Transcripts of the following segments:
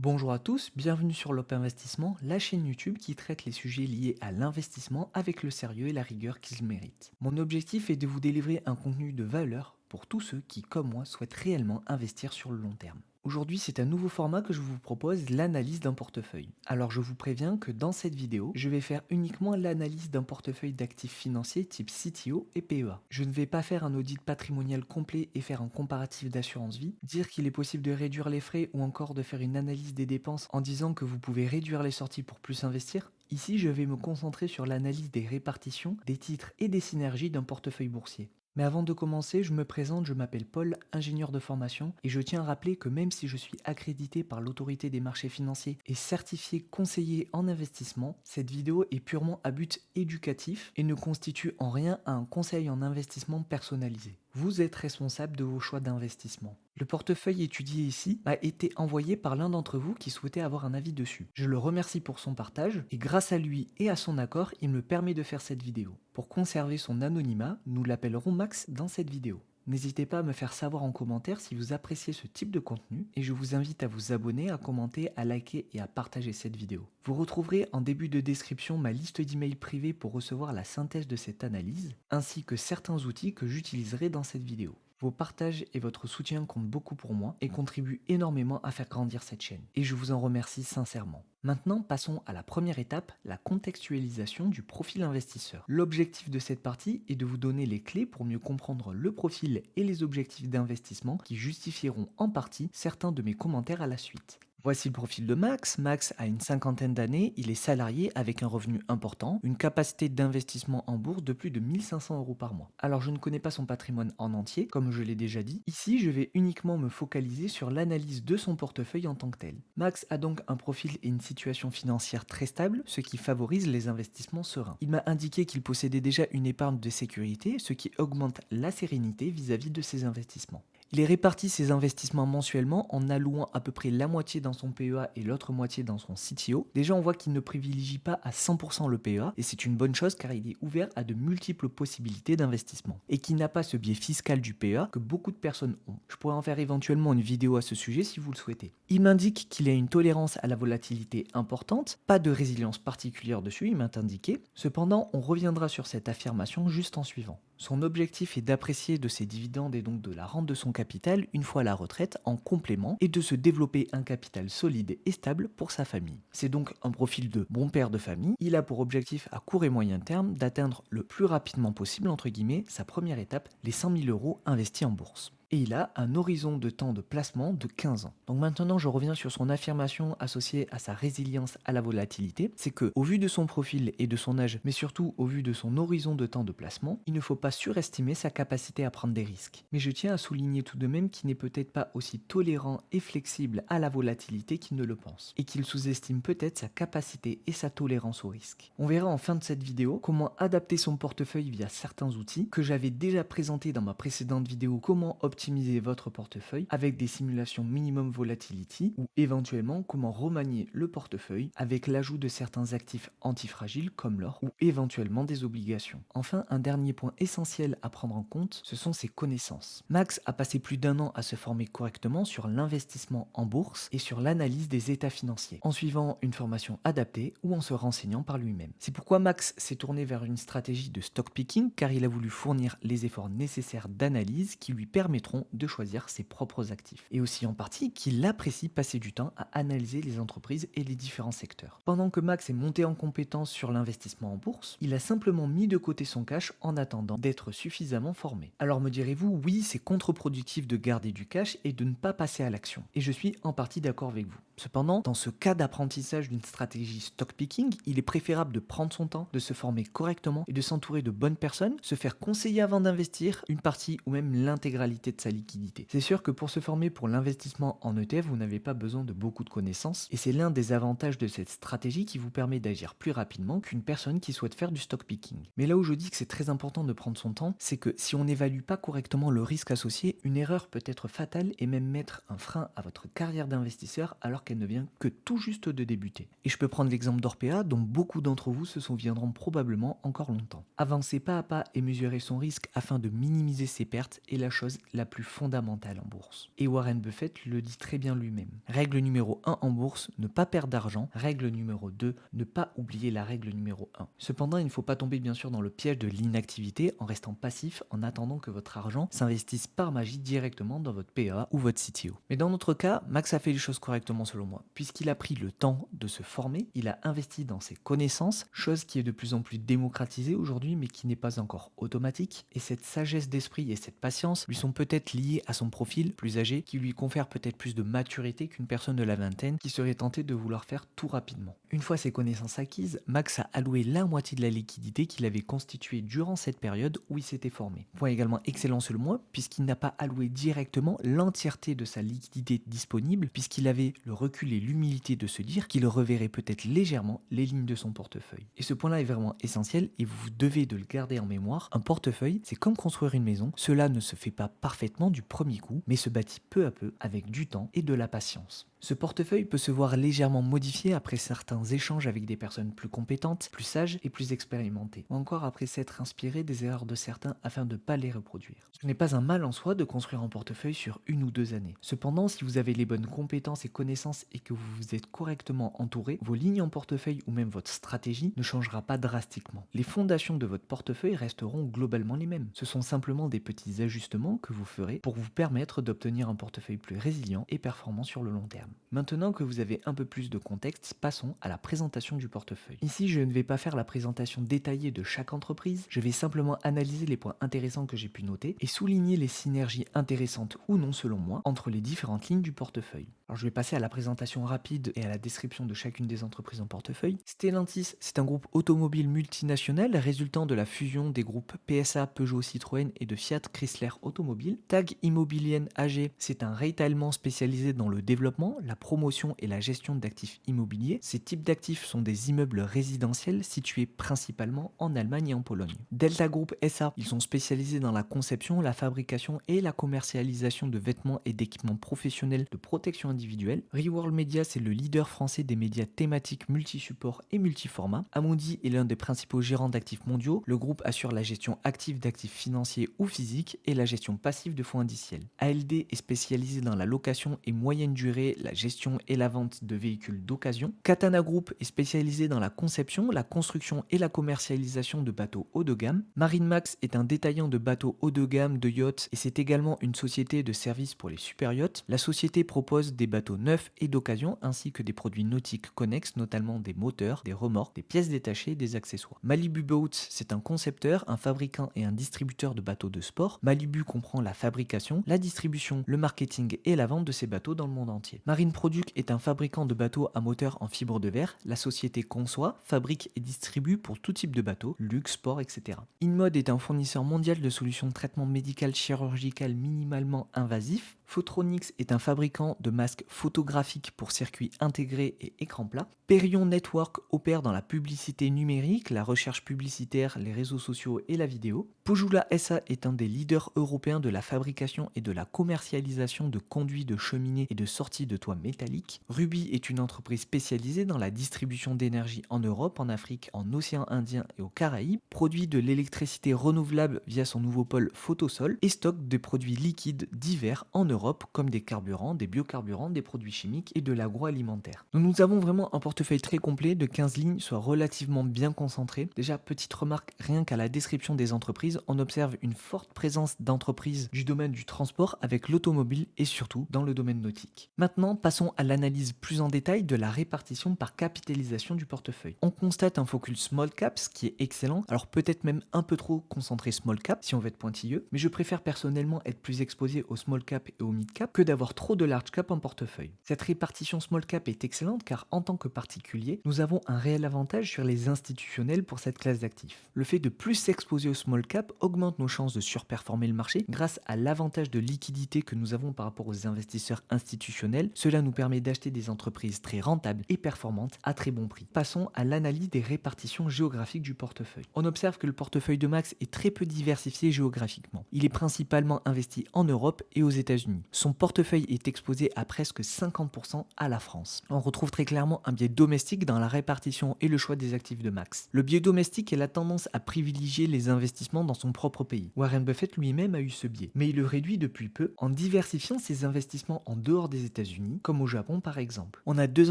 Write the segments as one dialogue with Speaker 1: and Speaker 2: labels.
Speaker 1: Bonjour à tous, bienvenue sur Lop Investissement, la chaîne YouTube qui traite les sujets liés à l'investissement avec le sérieux et la rigueur qu'ils méritent. Mon objectif est de vous délivrer un contenu de valeur pour tous ceux qui, comme moi, souhaitent réellement investir sur le long terme. Aujourd'hui, c'est un nouveau format que je vous propose, l'analyse d'un portefeuille. Alors je vous préviens que dans cette vidéo, je vais faire uniquement l'analyse d'un portefeuille d'actifs financiers type CTO et PEA. Je ne vais pas faire un audit patrimonial complet et faire un comparatif d'assurance vie, dire qu'il est possible de réduire les frais ou encore de faire une analyse des dépenses en disant que vous pouvez réduire les sorties pour plus investir. Ici, je vais me concentrer sur l'analyse des répartitions, des titres et des synergies d'un portefeuille boursier. Mais avant de commencer, je me présente, je m'appelle Paul, ingénieur de formation, et je tiens à rappeler que même si je suis accrédité par l'autorité des marchés financiers et certifié conseiller en investissement, cette vidéo est purement à but éducatif et ne constitue en rien un conseil en investissement personnalisé. Vous êtes responsable de vos choix d'investissement. Le portefeuille étudié ici m'a été envoyé par l'un d'entre vous qui souhaitait avoir un avis dessus. Je le remercie pour son partage et grâce à lui et à son accord, il me permet de faire cette vidéo. Pour conserver son anonymat, nous l'appellerons Max dans cette vidéo. N'hésitez pas à me faire savoir en commentaire si vous appréciez ce type de contenu et je vous invite à vous abonner, à commenter, à liker et à partager cette vidéo. Vous retrouverez en début de description ma liste d'emails privés pour recevoir la synthèse de cette analyse ainsi que certains outils que j'utiliserai dans cette vidéo. Vos partages et votre soutien comptent beaucoup pour moi et contribuent énormément à faire grandir cette chaîne. Et je vous en remercie sincèrement. Maintenant, passons à la première étape, la contextualisation du profil investisseur. L'objectif de cette partie est de vous donner les clés pour mieux comprendre le profil et les objectifs d'investissement qui justifieront en partie certains de mes commentaires à la suite. Voici le profil de Max. Max a une cinquantaine d'années, il est salarié avec un revenu important, une capacité d'investissement en bourse de plus de 1500 euros par mois. Alors je ne connais pas son patrimoine en entier, comme je l'ai déjà dit. Ici, je vais uniquement me focaliser sur l'analyse de son portefeuille en tant que tel. Max a donc un profil et une situation financière très stable, ce qui favorise les investissements sereins. Il m'a indiqué qu'il possédait déjà une épargne de sécurité, ce qui augmente la sérénité vis-à-vis de ses investissements. Il répartit ses investissements mensuellement en allouant à peu près la moitié dans son PEA et l'autre moitié dans son CTO. Déjà, on voit qu'il ne privilégie pas à 100% le PEA et c'est une bonne chose car il est ouvert à de multiples possibilités d'investissement et qu'il n'a pas ce biais fiscal du PEA que beaucoup de personnes ont. Je pourrais en faire éventuellement une vidéo à ce sujet si vous le souhaitez. Il m'indique qu'il a une tolérance à la volatilité importante, pas de résilience particulière dessus, il m'a indiqué. Cependant, on reviendra sur cette affirmation juste en suivant. Son objectif est d'apprécier de ses dividendes et donc de la rente de son capital une fois la retraite en complément et de se développer un capital solide et stable pour sa famille. C'est donc un profil de bon père de famille. Il a pour objectif à court et moyen terme d'atteindre le plus rapidement possible, entre guillemets, sa première étape, les 100 000 euros investis en bourse. Et il a un horizon de temps de placement de 15 ans. Donc maintenant, je reviens sur son affirmation associée à sa résilience à la volatilité. C'est que, au vu de son profil et de son âge, mais surtout au vu de son horizon de temps de placement, il ne faut pas surestimer sa capacité à prendre des risques. Mais je tiens à souligner tout de même qu'il n'est peut-être pas aussi tolérant et flexible à la volatilité qu'il ne le pense, et qu'il sous-estime peut-être sa capacité et sa tolérance au risque. On verra en fin de cette vidéo comment adapter son portefeuille via certains outils que j'avais déjà présentés dans ma précédente vidéo, comment optimiser votre portefeuille avec des simulations minimum volatility ou éventuellement comment remanier le portefeuille avec l'ajout de certains actifs antifragiles comme l'or ou éventuellement des obligations. Enfin, un dernier point essentiel à prendre en compte, ce sont ses connaissances. Max a passé plus d'un an à se former correctement sur l'investissement en bourse et sur l'analyse des états financiers, en suivant une formation adaptée ou en se renseignant par lui-même. C'est pourquoi Max s'est tourné vers une stratégie de stock picking car il a voulu fournir les efforts nécessaires d'analyse qui lui permettront de choisir ses propres actifs. Et aussi en partie qu'il apprécie passer du temps à analyser les entreprises et les différents secteurs. Pendant que Max est monté en compétence sur l'investissement en bourse, il a simplement mis de côté son cash en attendant d'être suffisamment formé. Alors me direz-vous, oui, c'est contre-productif de garder du cash et de ne pas passer à l'action. Et je suis en partie d'accord avec vous. Cependant, dans ce cas d'apprentissage d'une stratégie stock picking, il est préférable de prendre son temps, de se former correctement et de s'entourer de bonnes personnes, se faire conseiller avant d'investir une partie ou même l'intégralité de sa liquidité. C'est sûr que pour se former pour l'investissement en ETF, vous n'avez pas besoin de beaucoup de connaissances et c'est l'un des avantages de cette stratégie qui vous permet d'agir plus rapidement qu'une personne qui souhaite faire du stock picking. Mais là où je dis que c'est très important de prendre son temps, c'est que si on n'évalue pas correctement le risque associé, une erreur peut être fatale et même mettre un frein à votre carrière d'investisseur alors qu'elle ne vient que tout juste de débuter. Et je peux prendre l'exemple d'Orpea dont beaucoup d'entre vous se souviendront probablement encore longtemps. Avancer pas à pas et mesurer son risque afin de minimiser ses pertes est la chose la plus fondamentale en bourse. Et Warren Buffett le dit très bien lui-même. Règle numéro 1 en bourse, ne pas perdre d'argent. Règle numéro 2, ne pas oublier la règle numéro 1. Cependant, il ne faut pas tomber bien sûr dans le piège de l'inactivité en restant passif en attendant que votre argent s'investisse par magie directement dans votre PEA ou votre CTO. Mais dans notre cas, Max a fait les choses correctement selon moi, puisqu'il a pris le temps de se former, il a investi dans ses connaissances, chose qui est de plus en plus démocratisée aujourd'hui mais qui n'est pas encore automatique, et cette sagesse d'esprit et cette patience lui sont peut-être liées à son profil plus âgé qui lui confère peut-être plus de maturité qu'une personne de la vingtaine qui serait tentée de vouloir faire tout rapidement. Une fois ses connaissances acquises, Max a alloué la moitié de la liquidité qu'il avait constituée durant cette période où il s'était formé. Point également excellent selon moi, puisqu'il n'a pas alloué directement l'entièreté de sa liquidité disponible, puisqu'il avait le recul et l'humilité de se dire qu'il reverrait peut-être légèrement les lignes de son portefeuille. Et ce point-là est vraiment essentiel et vous devez de le garder en mémoire. Un portefeuille, c'est comme construire une maison. Cela ne se fait pas parfaitement du premier coup, mais se bâtit peu à peu avec du temps et de la patience. Ce portefeuille peut se voir légèrement modifié après certains échanges avec des personnes plus compétentes, plus sages et plus expérimentées, ou encore après s'être inspiré des erreurs de certains afin de ne pas les reproduire. Ce n'est pas un mal en soi de construire un portefeuille sur 1 ou 2 années. Cependant, si vous avez les bonnes compétences et connaissances et que vous vous êtes correctement entouré, vos lignes en portefeuille ou même votre stratégie ne changera pas drastiquement. Les fondations de votre portefeuille resteront globalement les mêmes. Ce sont simplement des petits ajustements que vous ferez pour vous permettre d'obtenir un portefeuille plus résilient et performant sur le long terme. Maintenant que vous avez un peu plus de contexte, passons à la présentation du portefeuille. Ici, je ne vais pas faire la présentation détaillée de chaque entreprise, je vais simplement analyser les points intéressants que j'ai pu noter et souligner les synergies intéressantes ou non selon moi entre les différentes lignes du portefeuille. Alors je vais passer à la présentation rapide et à la description de chacune des entreprises en portefeuille. Stellantis, c'est un groupe automobile multinational résultant de la fusion des groupes PSA, Peugeot, Citroën et de Fiat Chrysler Automobile. TAG Immobilien AG, c'est un REIT allemand spécialisé dans le développement, la promotion et la gestion d'actifs immobiliers. Ces types d'actifs sont des immeubles résidentiels situés principalement en Allemagne et en Pologne. Delta Group SA, ils sont spécialisés dans la conception, la fabrication et la commercialisation de vêtements et d'équipements professionnels de protection individuelle. Reworld Media, c'est le leader français des médias thématiques multi-supports et multi-formats. Amundi est l'un des principaux gérants d'actifs mondiaux. Le groupe assure la gestion active d'actifs financiers ou physiques et la gestion passive de fonds indiciels. ALD est spécialisé dans la location et moyenne durée, la gestion et la vente de véhicules d'occasion. Katana Group est spécialisé dans la conception, la construction et la commercialisation de bateaux haut de gamme. MarineMax est un détaillant de bateaux haut de gamme, de yachts, et c'est également une société de services pour les super yachts. La société propose des bateaux neufs et d'occasion ainsi que des produits nautiques connexes, notamment des moteurs, des remorques, des pièces détachées et des accessoires. Malibu Boats, c'est un concepteur, un fabricant et un distributeur de bateaux de sport. Malibu comprend la fabrication, la distribution, le marketing et la vente de ces bateaux dans le monde entier. Marine Product est un fabricant de bateaux à moteur en fibre de verre. La société conçoit, fabrique et distribue pour tout type de bateaux, luxe, sport, etc. InMode est un fournisseur mondial de solutions de traitement médical chirurgical minimalement invasif. Photronics est un fabricant de masques photographiques pour circuits intégrés et écran plat. Perion Network opère dans la publicité numérique, la recherche publicitaire, les réseaux sociaux et la vidéo. Pojula SA est un des leaders européens de la fabrication et de la commercialisation de conduits de cheminée et de sorties de toits métalliques. Ruby est une entreprise spécialisée dans la distribution d'énergie en Europe, en Afrique, en océan Indien et aux Caraïbes, produit de l'électricité renouvelable via son nouveau pôle Photosol et stocke des produits liquides divers en Europe comme des carburants, des biocarburants, des produits chimiques et de l'agroalimentaire. Donc nous avons vraiment un portefeuille très complet de 15 lignes, soit relativement bien concentré. Déjà, petite remarque, rien qu'à la description des entreprises, on observe une forte présence d'entreprises du domaine du transport avec l'automobile et surtout dans le domaine nautique. Maintenant, passons à l'analyse plus en détail de la répartition par capitalisation du portefeuille. On constate un focus small caps qui est excellent, alors peut-être même un peu trop concentré small cap si on veut être pointilleux, mais je préfère personnellement être plus exposé au small cap et au mid cap que d'avoir trop de large cap en portefeuille. Cette répartition small cap est excellente car en tant que particulier, nous avons un réel avantage sur les institutionnels pour cette classe d'actifs. Le fait de plus s'exposer au small cap augmente nos chances de surperformer le marché grâce à l'avantage de liquidité que nous avons par rapport aux investisseurs institutionnels. Cela nous permet d'acheter des entreprises très rentables et performantes à très bon prix. Passons à l'analyse des répartitions géographiques du portefeuille. On observe que le portefeuille de Max est très peu diversifié géographiquement. Il est principalement investi en Europe et aux États-Unis. États-Unis. Son portefeuille est exposé à presque 50% à la France. On retrouve très clairement un biais domestique dans la répartition et le choix des actifs de Max. Le biais domestique est la tendance à privilégier les investissements dans son propre pays. Warren Buffett lui-même a eu ce biais, mais il le réduit depuis peu en diversifiant ses investissements en dehors des États-Unis, comme au Japon par exemple. On a deux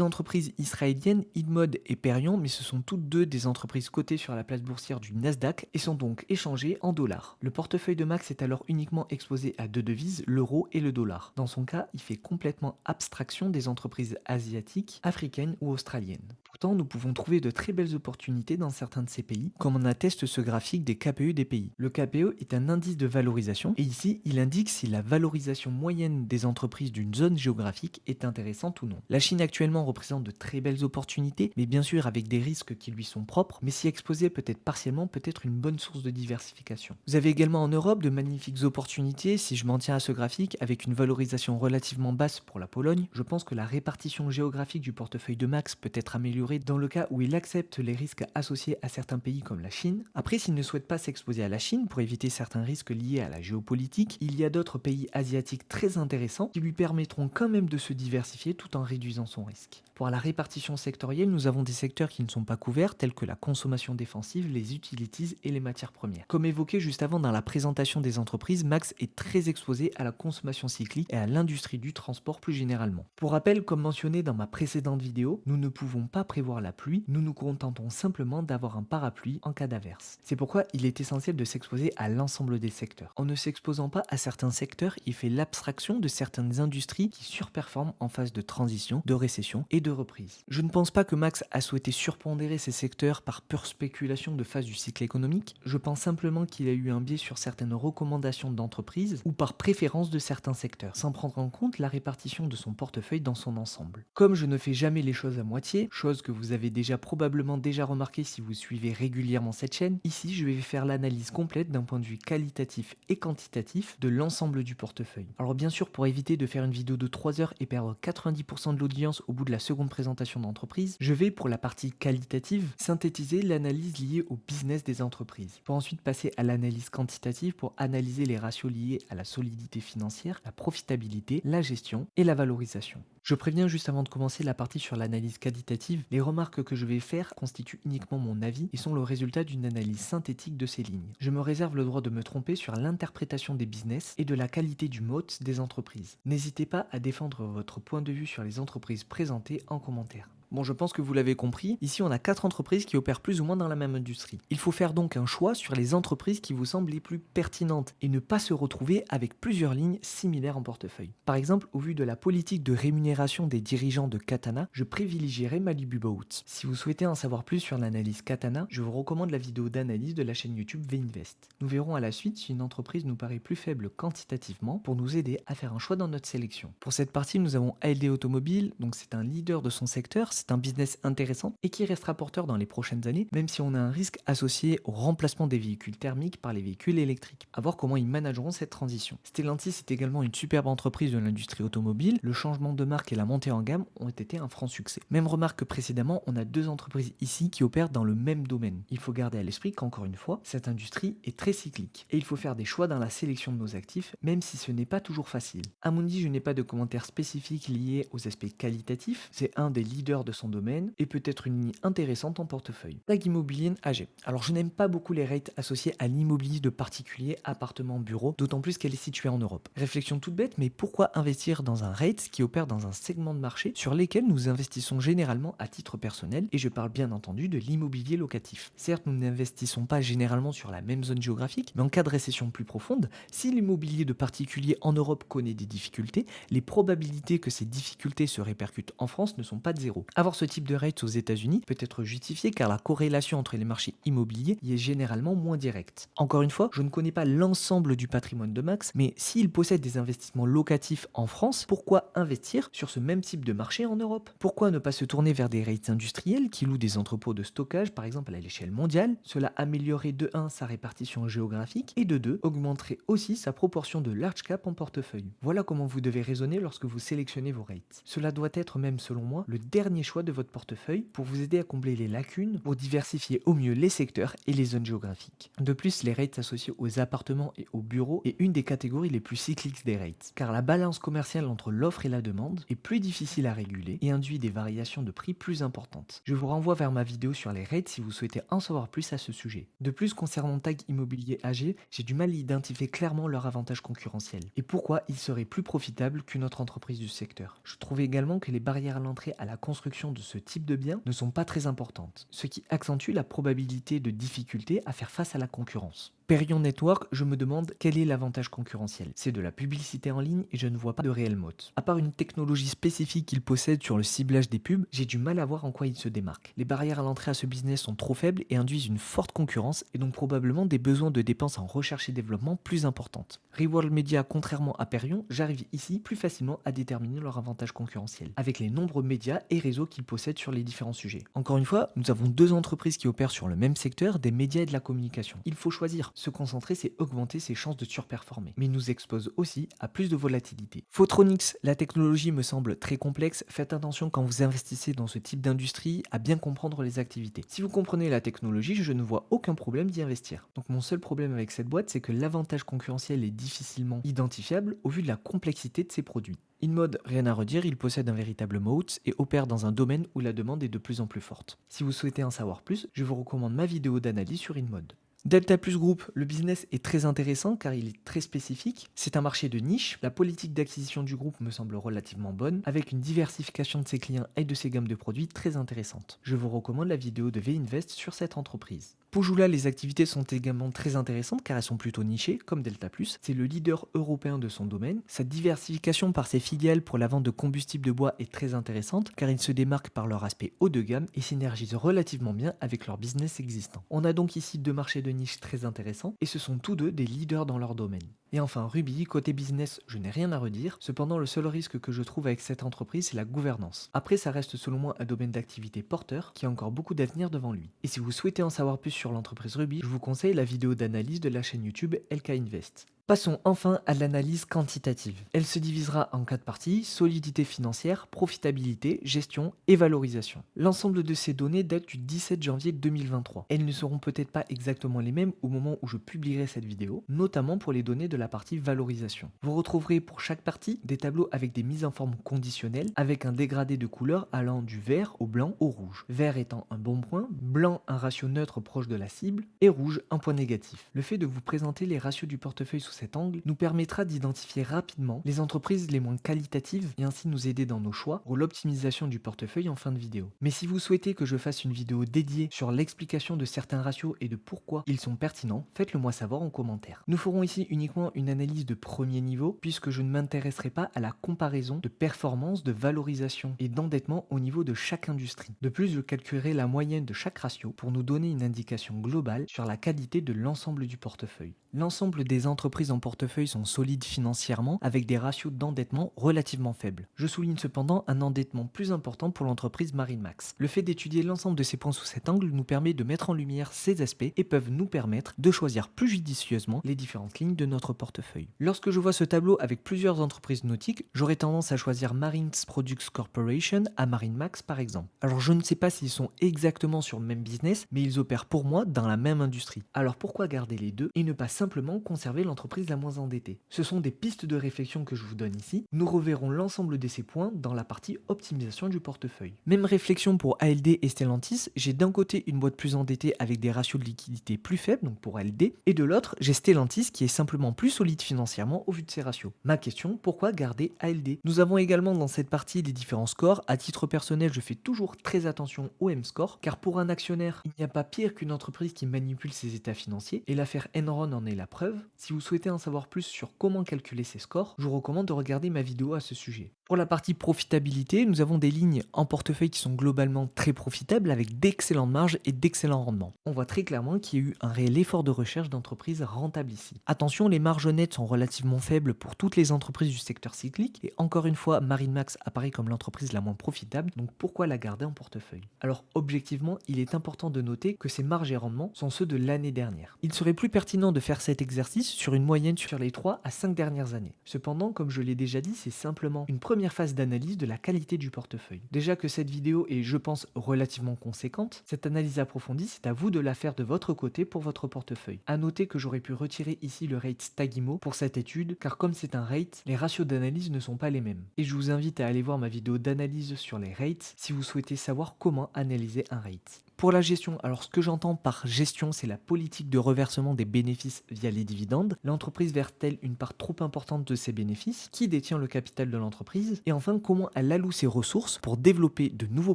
Speaker 1: entreprises israéliennes, Idmod et Perion, mais ce sont toutes deux des entreprises cotées sur la place boursière du Nasdaq et sont donc échangées en dollars. Le portefeuille de Max est alors uniquement exposé à deux devises, l'euro et le dollar. Dans son cas, il fait complètement abstraction des entreprises asiatiques, africaines ou australiennes. Pourtant, nous pouvons trouver de très belles opportunités dans certains de ces pays, comme en atteste ce graphique des KPE des pays. Le KPE est un indice de valorisation et ici, il indique si la valorisation moyenne des entreprises d'une zone géographique est intéressante ou non. La Chine actuellement représente de très belles opportunités, mais bien sûr avec des risques qui lui sont propres, mais s'y exposer peut-être partiellement peut être une bonne source de diversification. Vous avez également en Europe de magnifiques opportunités, si je m'en tiens à ce graphique, avec une valorisation relativement basse pour la Pologne. Je pense que la répartition géographique du portefeuille de Max peut être améliorée dans le cas où il accepte les risques associés à certains pays comme la Chine. Après, s'il ne souhaite pas s'exposer à la Chine pour éviter certains risques liés à la géopolitique, il y a d'autres pays asiatiques très intéressants qui lui permettront quand même de se diversifier tout en réduisant son risque. Pour la répartition sectorielle, nous avons des secteurs qui ne sont pas couverts, tels que la consommation défensive, les utilities et les matières premières. Comme évoqué juste avant dans la présentation des entreprises, Max est très exposé à la consommation cyclique et à l'industrie du transport plus généralement. Pour rappel, comme mentionné dans ma précédente vidéo, nous ne pouvons pas prévoir la pluie, nous nous contentons simplement d'avoir un parapluie en cas d'averse. C'est pourquoi il est essentiel de s'exposer à l'ensemble des secteurs. En ne s'exposant pas à certains secteurs, il fait l'abstraction de certaines industries qui surperforment en phase de transition, de récession et de reprise. Je ne pense pas que Max a souhaité surpondérer ces secteurs par pure spéculation de phase du cycle économique, je pense simplement qu'il a eu un biais sur certaines recommandations d'entreprise ou par préférence de certains secteurs, sans prendre en compte la répartition de son portefeuille dans son ensemble. Comme je ne fais jamais les choses à moitié, chose que vous avez probablement déjà remarqué si vous suivez régulièrement cette chaîne, ici je vais faire l'analyse complète d'un point de vue qualitatif et quantitatif de l'ensemble du portefeuille. Alors bien sûr, pour éviter de faire une vidéo de 3 heures et perdre 90% de l'audience au bout de la seconde présentation d'entreprise, je vais pour la partie qualitative synthétiser l'analyse liée au business des entreprises, pour ensuite passer à l'analyse quantitative pour analyser les ratios liés à la solidité financière, la profitabilité, la gestion et la valorisation. Je préviens juste avant de commencer la partie sur l'analyse qualitative, les remarques que je vais faire constituent uniquement mon avis et sont le résultat d'une analyse synthétique de ces lignes. Je me réserve le droit de me tromper sur l'interprétation des business et de la qualité du mode des entreprises. N'hésitez pas à défendre votre point de vue sur les entreprises présentées en commentaire. Bon, je pense que vous l'avez compris, ici on a 4 entreprises qui opèrent plus ou moins dans la même industrie. Il faut faire donc un choix sur les entreprises qui vous semblent les plus pertinentes et ne pas se retrouver avec plusieurs lignes similaires en portefeuille. Par exemple, au vu de la politique de rémunération des dirigeants de Katana, je privilégierais Malibu Boats. Si vous souhaitez en savoir plus sur l'analyse Katana, je vous recommande la vidéo d'analyse de la chaîne YouTube V-Invest. Nous verrons à la suite si une entreprise nous paraît plus faible quantitativement pour nous aider à faire un choix dans notre sélection. Pour cette partie, nous avons ALD Automobile, donc c'est un leader de son secteur, c'est un business intéressant et qui restera porteur dans les prochaines années, même si on a un risque associé au remplacement des véhicules thermiques par les véhicules électriques. À voir comment ils manageront cette transition. Stellantis est également une superbe entreprise de l'industrie automobile. Le changement de marque et la montée en gamme ont été un franc succès. Même remarque que précédemment, on a 2 entreprises ici qui opèrent dans le même domaine. Il faut garder à l'esprit qu'encore une fois, cette industrie est très cyclique et il faut faire des choix dans la sélection de nos actifs, même si ce n'est pas toujours facile. Amundi, je n'ai pas de commentaires spécifiques liés aux aspects qualitatifs. C'est un des leaders de son domaine et peut-être une ligne intéressante en portefeuille. TAG Immobilier AG. Alors je n'aime pas beaucoup les rates associés à l'immobilier de particuliers, appartements, bureaux, d'autant plus qu'elle est située en Europe. Réflexion toute bête, mais pourquoi investir dans un rate qui opère dans un segment de marché sur lesquels nous investissons généralement à titre personnel, et je parle bien entendu de l'immobilier locatif. Certes, nous n'investissons pas généralement sur la même zone géographique, mais en cas de récession plus profonde, si l'immobilier de particuliers en Europe connaît des difficultés, les probabilités que ces difficultés se répercutent en France ne sont pas de zéro. Avoir ce type de rate aux États-Unis peut être justifié car la corrélation entre les marchés immobiliers y est généralement moins directe. Encore une fois, je ne connais pas l'ensemble du patrimoine de Max, mais s'il possède des investissements locatifs en France, pourquoi investir sur ce même type de marché en Europe? Pourquoi ne pas se tourner vers des rates industriels qui louent des entrepôts de stockage, par exemple à l'échelle mondiale? Cela améliorerait de 1 sa répartition géographique et de 2 augmenterait aussi sa proportion de large cap en portefeuille. Voilà comment vous devez raisonner lorsque vous sélectionnez vos rates. Cela doit être même selon moi le dernier dernier choix de votre portefeuille pour vous aider à combler les lacunes, pour diversifier au mieux les secteurs et les zones géographiques. De plus, les rates associés aux appartements et aux bureaux est une des catégories les plus cycliques des rates, car la balance commerciale entre l'offre et la demande est plus difficile à réguler et induit des variations de prix plus importantes. Je vous renvoie vers ma vidéo sur les rates si vous souhaitez en savoir plus à ce sujet. De plus, concernant Tag Immobilier AG, j'ai du mal à identifier clairement leur avantage concurrentiel et pourquoi ils seraient plus profitables qu'une autre entreprise du secteur. Je trouve également que les barrières à l'entrée à la construction de ce type de biens ne sont pas très importantes, ce qui accentue la probabilité de difficulté à faire face à la concurrence. Perion Network, je me demande quel est l'avantage concurrentiel. C'est de la publicité en ligne et je ne vois pas de réel moat. À part une technologie spécifique qu'ils possèdent sur le ciblage des pubs, j'ai du mal à voir en quoi ils se démarquent. Les barrières à l'entrée à ce business sont trop faibles et induisent une forte concurrence et donc probablement des besoins de dépenses en recherche et développement plus importantes. Reworld Media, contrairement à Perion, j'arrive ici plus facilement à déterminer leur avantage concurrentiel, avec les nombreux médias et réseaux qu'ils possèdent sur les différents sujets. Encore une fois, nous avons deux entreprises qui opèrent sur le même secteur, des médias et de la communication. Il faut choisir. Se concentrer, c'est augmenter ses chances de surperformer, mais il nous expose aussi à plus de volatilité. Photronics, la technologie me semble très complexe. Faites attention quand vous investissez dans ce type d'industrie à bien comprendre les activités. Si vous comprenez la technologie, je ne vois aucun problème d'y investir. Donc mon seul problème avec cette boîte, c'est que l'avantage concurrentiel est difficilement identifiable au vu de la complexité de ses produits. InMode, rien à redire, il possède un véritable moat et opère dans un domaine où la demande est de plus en plus forte. Si vous souhaitez en savoir plus, je vous recommande ma vidéo d'analyse sur InMode. Delta Plus Group, le business est très intéressant car il est très spécifique. C'est un marché de niche. La politique d'acquisition du groupe me semble relativement bonne, avec une diversification de ses clients et de ses gammes de produits très intéressante. Je vous recommande la vidéo de V-Invest sur cette entreprise. Pour Joula, les activités sont également très intéressantes car elles sont plutôt nichées, comme Delta Plus. C'est le leader européen de son domaine. Sa diversification par ses filiales pour la vente de combustible de bois est très intéressante car ils se démarquent par leur aspect haut de gamme et synergisent relativement bien avec leur business existant. On a donc ici deux marchés de niche très intéressants et ce sont tous deux des leaders dans leur domaine. Et enfin Ruby, côté business, je n'ai rien à redire. Cependant, le seul risque que je trouve avec cette entreprise, c'est la gouvernance. Après, ça reste selon moi un domaine d'activité porteur qui a encore beaucoup d'avenir devant lui. Et si vous souhaitez en savoir plus sur l'entreprise Ruby, je vous conseille la vidéo d'analyse de la chaîne YouTube LK Invest. Passons enfin à l'analyse quantitative. Elle se divisera en 4 parties: solidité financière, profitabilité, gestion et valorisation. L'ensemble de ces données date du 17 janvier 2023. Elles ne seront peut-être pas exactement les mêmes au moment où je publierai cette vidéo, notamment pour les données de la partie valorisation. Vous retrouverez pour chaque partie des tableaux avec des mises en forme conditionnelles, avec un dégradé de couleur allant du vert au blanc au rouge. Vert étant un bon point, blanc un ratio neutre proche de la cible et rouge un point négatif. Le fait de vous présenter les ratios du portefeuille sous cet angle nous permettra d'identifier rapidement les entreprises les moins qualitatives et ainsi nous aider dans nos choix pour l'optimisation du portefeuille en fin de vidéo. Mais si vous souhaitez que je fasse une vidéo dédiée sur l'explication de certains ratios et de pourquoi ils sont pertinents, faites-le moi savoir en commentaire. Nous ferons ici uniquement une analyse de premier niveau puisque je ne m'intéresserai pas à la comparaison de performance, de valorisation et d'endettement au niveau de chaque industrie. De plus, je calculerai la moyenne de chaque ratio pour nous donner une indication globale sur la qualité de l'ensemble du portefeuille. L'ensemble des entreprises en portefeuille sont solides financièrement avec des ratios d'endettement relativement faibles. Je souligne cependant un endettement plus important pour l'entreprise MarineMax. Le fait d'étudier l'ensemble de ces points sous cet angle nous permet de mettre en lumière ces aspects et peuvent nous permettre de choisir plus judicieusement les différentes lignes de notre portefeuille. Lorsque je vois ce tableau avec plusieurs entreprises nautiques, j'aurais tendance à choisir Marine Products Corporation à MarineMax par exemple. Alors je ne sais pas s'ils sont exactement sur le même business, mais ils opèrent pour moi dans la même industrie. Alors pourquoi garder les deux et ne pas simplement conserver l'entreprise la moins endettée? Ce sont des pistes de réflexion que je vous donne ici. Nous reverrons l'ensemble de ces points dans la partie optimisation du portefeuille. Même réflexion pour ALD et Stellantis. J'ai d'un côté une boîte plus endettée avec des ratios de liquidité plus faibles, donc pour ALD, et de l'autre, j'ai Stellantis qui est simplement plus solide financièrement au vu de ses ratios. Ma question, pourquoi garder ALD? Nous avons également dans cette partie les différents scores. À titre personnel, je fais toujours très attention au M-score, car pour un actionnaire, il n'y a pas pire qu'une entreprise qui manipule ses états financiers, et l'affaire Enron en est la preuve. Si vous souhaitez en savoir plus sur comment calculer ces scores, je vous recommande de regarder ma vidéo à ce sujet. Pour la partie profitabilité, nous avons des lignes en portefeuille qui sont globalement très profitables avec d'excellentes marges et d'excellents rendements. On voit très clairement qu'il y a eu un réel effort de recherche d'entreprises rentables ici. Attention, les marges nettes sont relativement faibles pour toutes les entreprises du secteur cyclique et encore une fois, MarineMax apparaît comme l'entreprise la moins profitable, donc pourquoi la garder en portefeuille? Alors objectivement, il est important de noter que ces marges et rendements sont ceux de l'année dernière. Il serait plus pertinent de faire cet exercice sur une moyenne sur les 3 à 5 dernières années. Cependant, comme je l'ai déjà dit, c'est simplement une première première phase d'analyse de la qualité du portefeuille. Déjà que cette vidéo est, je pense, relativement conséquente, cette analyse approfondie, c'est à vous de la faire de votre côté pour votre portefeuille. A noter que j'aurais pu retirer ici le rate Tagimo pour cette étude, car comme c'est un rate, les ratios d'analyse ne sont pas les mêmes. Et je vous invite à aller voir ma vidéo d'analyse sur les rates si vous souhaitez savoir comment analyser un rate. Pour la gestion, alors ce que j'entends par gestion, c'est la politique de reversement des bénéfices via les dividendes. L'entreprise verse-t-elle une part trop importante de ses bénéfices? Qui détient le capital de l'entreprise? Et enfin, comment elle alloue ses ressources pour développer de nouveaux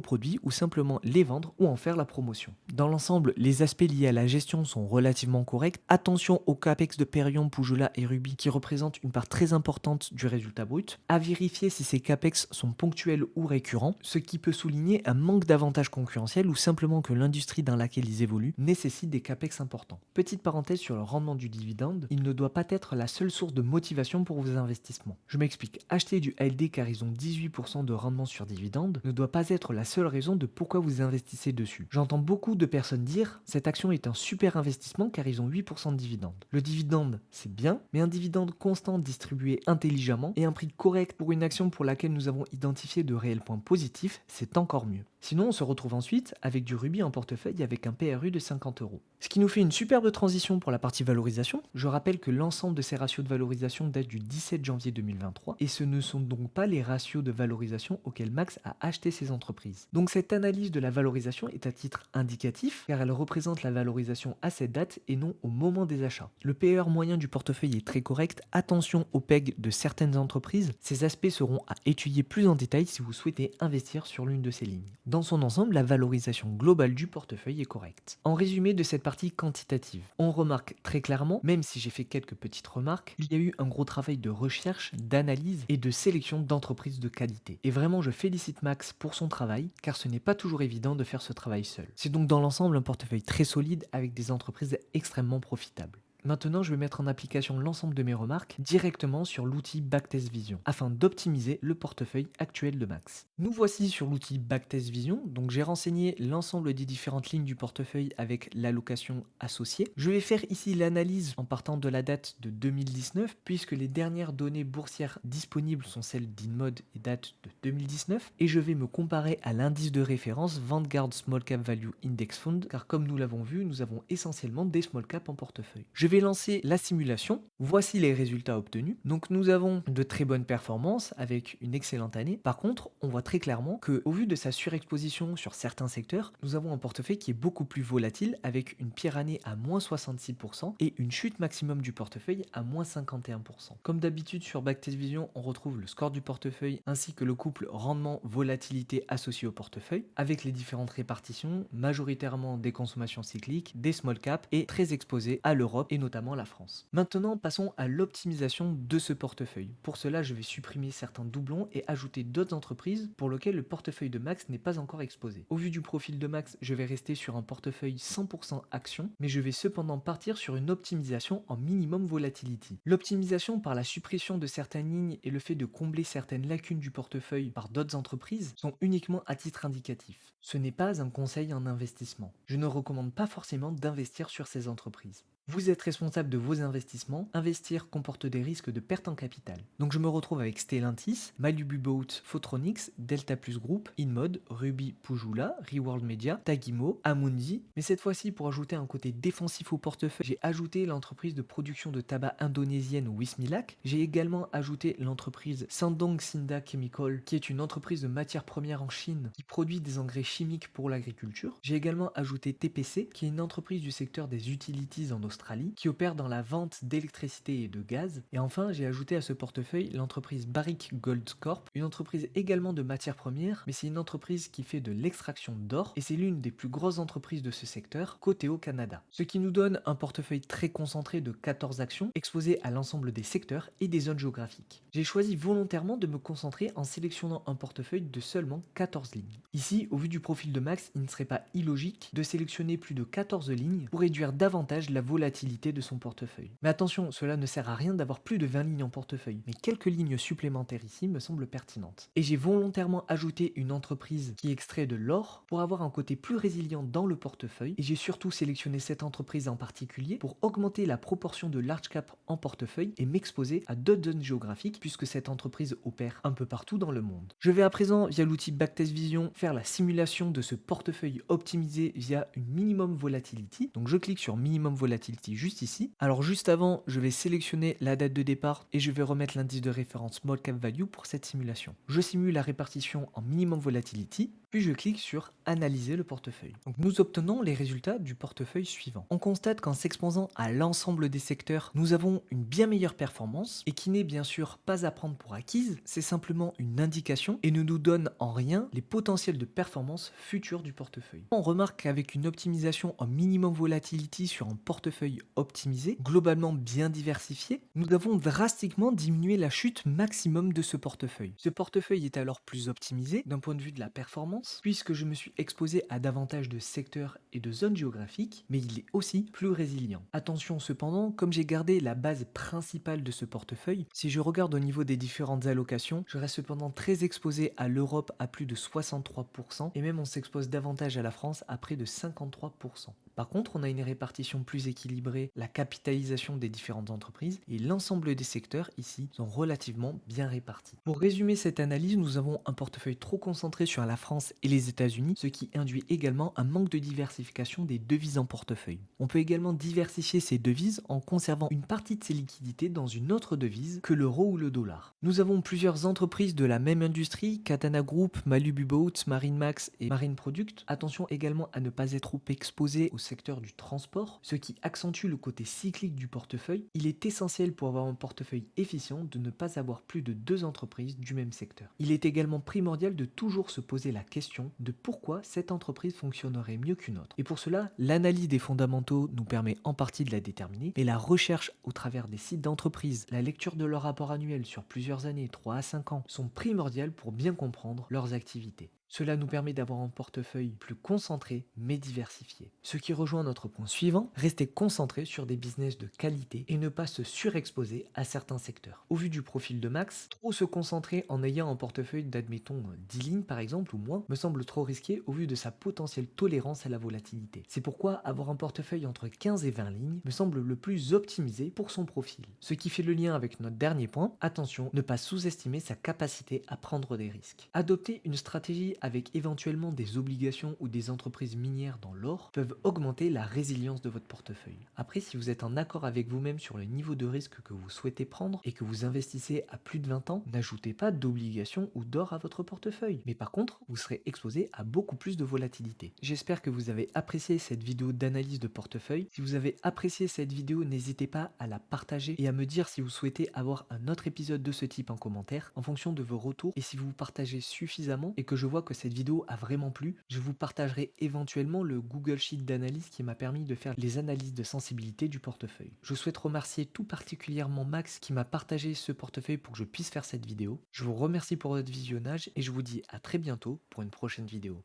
Speaker 1: produits ou simplement les vendre ou en faire la promotion? Dans l'ensemble, les aspects liés à la gestion sont relativement corrects. Attention au capex de Perion, Pujula et Ruby qui représentent une part très importante du résultat brut. À vérifier si ces capex sont ponctuels ou récurrents, ce qui peut souligner un manque d'avantage concurrentiel ou simplement que l'industrie dans laquelle ils évoluent nécessite des capex importants. Petite parenthèse sur le rendement du dividende, il ne doit pas être la seule source de motivation pour vos investissements. Je m'explique, acheter du ALD car ils ont 18% de rendement sur dividende ne doit pas être la seule raison de pourquoi vous investissez dessus. J'entends beaucoup de personnes dire cette action est un super investissement car ils ont 8% de dividende. Le dividende, c'est bien, mais un dividende constant distribué intelligemment et un prix correct pour une action pour laquelle nous avons identifié de réels points positifs, c'est encore mieux. Sinon, on se retrouve ensuite avec du Ruby en portefeuille avec un PRU de 50 euros. Ce qui nous fait une superbe transition pour la partie valorisation. Je rappelle que l'ensemble de ces ratios de valorisation date du 17 janvier 2023 et ce ne sont donc pas les ratios de valorisation auxquels Max a acheté ses entreprises. Donc cette analyse de la valorisation est à titre indicatif car elle représente la valorisation à cette date et non au moment des achats. Le PER moyen du portefeuille est très correct. Attention au PEG de certaines entreprises. Ces aspects seront à étudier plus en détail si vous souhaitez investir sur l'une de ces lignes. Dans son ensemble, la valorisation globale du portefeuille est correcte. En résumé de cette partie quantitative, on remarque très clairement, même si j'ai fait quelques petites remarques, il y a eu un gros travail de recherche, d'analyse et de sélection d'entreprises de qualité. Et vraiment, je félicite Max pour son travail, car ce n'est pas toujours évident de faire ce travail seul. C'est donc dans l'ensemble un portefeuille très solide avec des entreprises extrêmement profitables. Maintenant, je vais mettre en application l'ensemble de mes remarques directement sur l'outil Backtest Vision afin d'optimiser le portefeuille actuel de Max. Nous voici sur l'outil Backtest Vision, donc j'ai renseigné l'ensemble des différentes lignes du portefeuille avec l'allocation associée. Je vais faire ici l'analyse en partant de la date de 2019 puisque les dernières données boursières disponibles sont celles d'InMode et datent de 2019 et je vais me comparer à l'indice de référence Vanguard Small Cap Value Index Fund car comme nous l'avons vu, nous avons essentiellement des small cap en portefeuille. Je vais lancer la simulation. Voici les résultats obtenus. Donc nous avons de très bonnes performances avec une excellente année. Par contre, on voit très clairement que au vu de sa surexposition sur certains secteurs, nous avons un portefeuille qui est beaucoup plus volatile avec une pire année à moins 66% et une chute maximum du portefeuille à moins 51%. Comme d'habitude sur Backtest Vision, on retrouve le score du portefeuille ainsi que le couple rendement-volatilité associé au portefeuille avec les différentes répartitions, majoritairement des consommations cycliques, des small caps et très exposés à l'Europe et notamment la France. Maintenant, passons à l'optimisation de ce portefeuille. Pour cela, je vais supprimer certains doublons et ajouter d'autres entreprises pour lesquelles le portefeuille de Max n'est pas encore exposé. Au vu du profil de Max, je vais rester sur un portefeuille 100% actions, mais je vais cependant partir sur une optimisation en minimum volatility. L'optimisation par la suppression de certaines lignes et le fait de combler certaines lacunes du portefeuille par d'autres entreprises sont uniquement à titre indicatif. Ce n'est pas un conseil en investissement. Je ne recommande pas forcément d'investir sur ces entreprises. Vous êtes responsable de vos investissements. Investir comporte des risques de perte en capital. Donc je me retrouve avec Stellantis, Malibu Boat, Photronics, Delta Plus Group, InMode, Ruby Pujula, Reworld Media, Tagimo, Amundi. Mais cette fois-ci, pour ajouter un côté défensif au portefeuille, j'ai ajouté l'entreprise de production de tabac indonésienne Wismilak. J'ai également ajouté l'entreprise Shandong Sinda Chemical, qui est une entreprise de matières premières en Chine qui produit des engrais chimiques pour l'agriculture. J'ai également ajouté TPC, qui est une entreprise du secteur des utilities en Australie, qui opère dans la vente d'électricité et de gaz. Et enfin, j'ai ajouté à ce portefeuille l'entreprise Barrick Gold Corp, une entreprise également de matières premières, mais c'est une entreprise qui fait de l'extraction d'or et c'est l'une des plus grosses entreprises de ce secteur, cotée au Canada. Ce qui nous donne un portefeuille très concentré de 14 actions, exposées à l'ensemble des secteurs et des zones géographiques. J'ai choisi volontairement de me concentrer en sélectionnant un portefeuille de seulement 14 lignes. Ici, au vu du profil de Max, il ne serait pas illogique de sélectionner plus de 14 lignes pour réduire davantage la volatilité volatilité de son portefeuille. Mais attention, cela ne sert à rien d'avoir plus de 20 lignes en portefeuille, mais quelques lignes supplémentaires ici me semblent pertinentes. Et j'ai volontairement ajouté une entreprise qui extrait de l'or pour avoir un côté plus résilient dans le portefeuille, et j'ai surtout sélectionné cette entreprise en particulier pour augmenter la proportion de large cap en portefeuille et m'exposer à d'autres zones géographiques puisque cette entreprise opère un peu partout dans le monde. Je vais à présent, via l'outil Backtest Vision, faire la simulation de ce portefeuille optimisé via une minimum volatility. Donc je clique sur minimum volatility juste ici. Alors juste avant, je vais sélectionner la date de départ et je vais remettre l'indice de référence Small Cap Value pour cette simulation. Je simule la répartition en minimum volatility, puis je clique sur analyser le portefeuille. Donc nous obtenons les résultats du portefeuille suivant. On constate qu'en s'exposant à l'ensemble des secteurs, nous avons une bien meilleure performance et qui n'est bien sûr pas à prendre pour acquise, c'est simplement une indication et ne nous donne en rien les potentiels de performance futurs du portefeuille. On remarque qu'avec une optimisation en minimum volatility sur un portefeuille optimisé, globalement bien diversifié, nous avons drastiquement diminué la chute maximum de ce portefeuille. Ce portefeuille est alors plus optimisé d'un point de vue de la performance, puisque je me suis exposé à davantage de secteurs et de zones géographiques, mais il est aussi plus résilient. Attention cependant, comme j'ai gardé la base principale de ce portefeuille, si je regarde au niveau des différentes allocations, je reste cependant très exposé à l'Europe à plus de 63%, et même on s'expose davantage à la France à près de 53%. Par contre, on a une répartition plus équilibrée, la capitalisation des différentes entreprises et l'ensemble des secteurs ici sont relativement bien répartis. Pour résumer cette analyse, nous avons un portefeuille trop concentré sur la France et les États-Unis, ce qui induit également un manque de diversification des devises en portefeuille. On peut également diversifier ces devises en conservant une partie de ses liquidités dans une autre devise que l'euro ou le dollar. Nous avons plusieurs entreprises de la même industrie, Katana Group, Malibu Boats, Marine Max et Marine Product. Attention également à ne pas être trop exposé au secteur du transport, ce qui accentue le côté cyclique du portefeuille. Il est essentiel pour avoir un portefeuille efficient de ne pas avoir plus de 2 entreprises du même secteur. Il est également primordial de toujours se poser la question de pourquoi cette entreprise fonctionnerait mieux qu'une autre. Et pour cela, l'analyse des fondamentaux nous permet en partie de la déterminer, mais la recherche au travers des sites d'entreprise, la lecture de leur rapport annuel sur plusieurs années, 3 à 5 ans, sont primordiales pour bien comprendre leurs activités. Cela nous permet d'avoir un portefeuille plus concentré mais diversifié. Ce qui rejoint notre point suivant, rester concentré sur des business de qualité et ne pas se surexposer à certains secteurs. Au vu du profil de Max, trop se concentrer en ayant un portefeuille d'admettons 10 lignes par exemple ou moins me semble trop risqué au vu de sa potentielle tolérance à la volatilité. C'est pourquoi avoir un portefeuille entre 15 et 20 lignes me semble le plus optimisé pour son profil. Ce qui fait le lien avec notre dernier point, attention, ne pas sous-estimer sa capacité à prendre des risques. Adopter une stratégie avec éventuellement des obligations ou des entreprises minières dans l'or peuvent augmenter la résilience de votre portefeuille. Après, si vous êtes en accord avec vous-même sur le niveau de risque que vous souhaitez prendre et que vous investissez à plus de 20 ans, n'ajoutez pas d'obligations ou d'or à votre portefeuille. Mais par contre, vous serez exposé à beaucoup plus de volatilité. J'espère que vous avez apprécié cette vidéo d'analyse de portefeuille. Si vous avez apprécié cette vidéo, n'hésitez pas à la partager et à me dire si vous souhaitez avoir un autre épisode de ce type en commentaire en fonction de vos retours, et si vous partagez suffisamment et que je vois que cette vidéo a vraiment plu, je vous partagerai éventuellement le Google Sheet d'analyse qui m'a permis de faire les analyses de sensibilité du portefeuille. Je souhaite remercier tout particulièrement Max qui m'a partagé ce portefeuille pour que je puisse faire cette vidéo. Je vous remercie pour votre visionnage et je vous dis à très bientôt pour une prochaine vidéo.